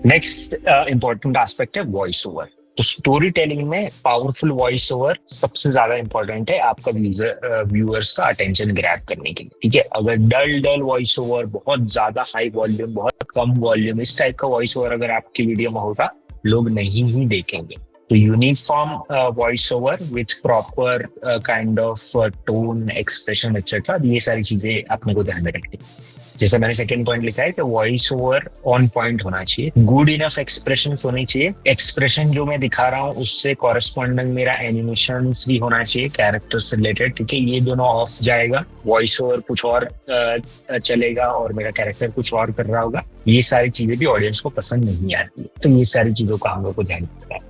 Next important aspect है voice over. तो story telling में पावरफुल वॉइस ओवर सबसे ज्यादा इंपॉर्टेंट है आपका व्यूअर्स का अटेंशन ग्रैब करने के लिए। ठीक है, अगर डल डल वॉइस ओवर, बहुत ज्यादा हाई वॉल्यूम, बहुत कम वॉल्यूम, इस टाइप का वॉइस ओवर अगर आपकी वीडियो में होगा, लोग नहीं ही देखेंगे। तो uniform voice over with proper kind of tone, expression etcetera, ये सारी चीजें अपने को ध्यान में रखनी। जैसे मैंने सेकंड पॉइंट लिखा है कि वॉइस ओवर ऑन पॉइंट होना चाहिए, गुड इनफ एक्सप्रेशन होने चाहिए, एक्सप्रेशन जो मैं दिखा रहा हूँ उससे कॉरेस्पॉन्डिंग मेरा एनिमेशन भी होना चाहिए कैरेक्टर से रिलेटेड। ठीक है, ये दोनों ऑफ जाएगा, वॉइस ओवर कुछ और चलेगा और मेरा कैरेक्टर कुछ और कर रहा होगा, ये सारी चीजें भी ऑडियंस को पसंद नहीं आती है। तो ये सारी चीजों का हम लोग को ध्यान रखना है।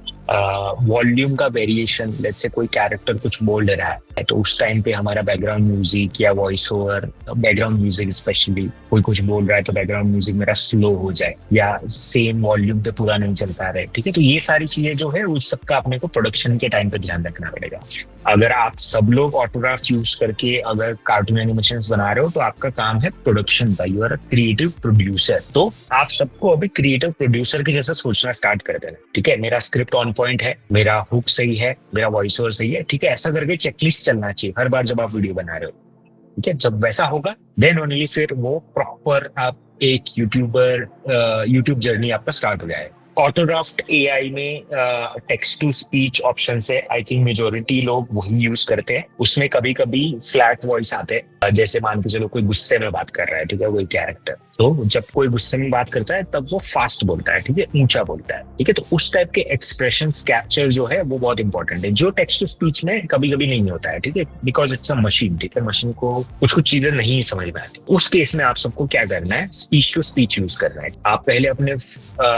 वॉल्यूम का वेरिएशन, लेट्स से कोई कैरेक्टर कुछ बोल रहा है तो उस टाइम पे हमारा बैकग्राउंड म्यूजिक या voice over, background music specially, कोई कुछ बोल रहा है तो बैकग्राउंड म्यूजिक मेरा स्लो हो जाए या सेम वॉल्यूम पे पूरा नहीं चलता रहे। ठीक है, तो ये सारी चीजें जो है उस सबका अपने को प्रोडक्शन के टाइम पे ध्यान रखना पड़ेगा। अगर आप सब लोग ऑटोग्राफ यूज करके अगर कार्टून एनिमेशन बना रहे हो तो आपका काम है प्रोडक्शन का, you are a creative producer. तो आप सबको अभी क्रिएटिव प्रोड्यूसर के जैसा सोचना स्टार्ट कर देना। ठीक है, मेरा स्क्रिप्ट ऑन पॉइंट है, मेरा हुक सही है, मेरा वॉइस ओवर सही है। ठीक है, ऐसा करके चेकलिस्ट चलना चाहिए हर बार जब आप वीडियो बना रहे हो। ठीक है, जब वैसा होगा देन ओनली फिर वो प्रॉपर आप एक यूट्यूब जर्नी आपका स्टार्ट हो जाएगा। ऑटोड्राफ्ट एआई में टेक्स्ट टू स्पीच ऑप्शन है, आई थिंक मेजोरिटी लोग वही यूज करते हैं। उसमें कभी कभी फ्लैट वॉइस आते हैं, जैसे मान के चलो कोई गुस्से में बात कर रहा है, ठीक है, कोई कैरेक्टर, तो जब कोई गुस्से में बात करता है तब वो फास्ट बोलता है, ठीक है, ऊंचा बोलता है। ठीक है, तो उस टाइप के एक्सप्रेशन कैप्चर जो है वो बहुत इंपॉर्टेंट है, जो टेक्स्ट टू स्पीच में कभी कभी नहीं होता है। ठीक है, बिकॉज इट्स अ मशीन। ठीक है, मशीन को कुछ कुछ चीजें नहीं समझ में आती। उस केस में आप सबको क्या करना है, स्पीच टू स्पीच यूज करना है। आप पहले अपने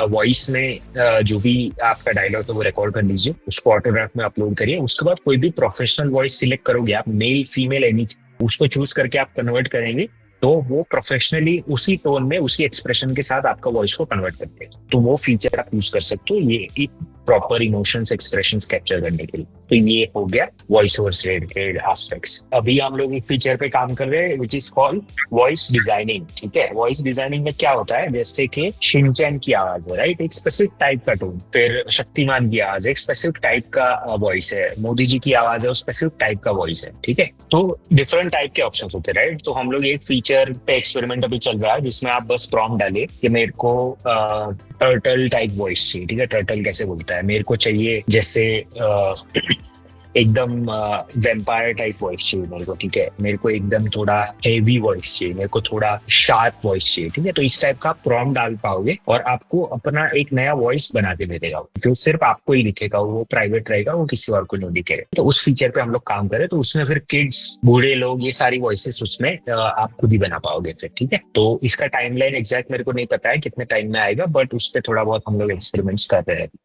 वॉइस में जो भी आपका डायलॉग है वो रिकॉर्ड कर लीजिए, उसको ऑटोग्राफ में अपलोड करिए। उसके बाद कोई भी प्रोफेशनल वॉइस सिलेक्ट करोगे आप, मेल फीमेल एनी, उसको चूज करके आप कन्वर्ट करेंगे तो वो प्रोफेशनली उसी टोन में उसी एक्सप्रेशन के साथ आपका वॉइस को कन्वर्ट करते हैं। तो वो फीचर आप यूज कर सकते हो ये एक प्रॉपर इमोशंस एक्सप्रेशंस कैप्चर करने के लिए। तो ये हो गया वॉइस ओवर से रिलेटेड एस्पेक्ट्स। अभी हम लोग एक फीचर पे काम कर रहे हैं which is called voice designing. ठीक है, वॉइस डिजाइनिंग में क्या होता है, जैसे कि शिनचैन की आवाज है, राइट, एक स्पेसिफिक टाइप का टोन, फिर शक्तिमान की आवाज एक स्पेसिफिक टाइप का वॉइस है, मोदी जी की आवाज है स्पेसिफिक टाइप का वॉइस है। ठीक है, तो डिफरेंट टाइप के ऑप्शन होते हैं, राइट। तो हम लोग एक फीचर पे एक्सपेरिमेंट अभी चल रहा है जिसमें आप बस प्रॉम्प्ट डालिए कि मेरे को टर्टल टाइप वॉइस चाहिए। ठीक है, टर्टल कैसे बोलता है, मेरे को चाहिए जैसे एकदम वेम्पायर टाइप वॉइस चाहिए मेरे को। ठीक है, मेरे को एकदम थोड़ा हेवी वॉइस चाहिए, मेरे को थोड़ा शार्प वॉइस चाहिए। ठीक है, तो इस टाइप का प्रॉम्प्ट डाल पाओगे और आपको अपना एक नया वॉइस बना के दे देगा, जो सिर्फ आपको ही दिखेगा, वो प्राइवेट रहेगा, वो किसी और को नहीं दिखेगा। तो उस फीचर पे हम लोग काम करें तो उसमें फिर किड्स, बूढ़े लोग, ये सारी वॉइसेस उसमें आप खुद ही बना पाओगे फिर। ठीक है, तो इसका टाइमलाइन एग्जैक्ट मेरे को नहीं पता है कितने टाइम में आएगा, बट उस पर थोड़ा बहुत हम लोग एक्सपेरिमेंट्स कर रहे हैं।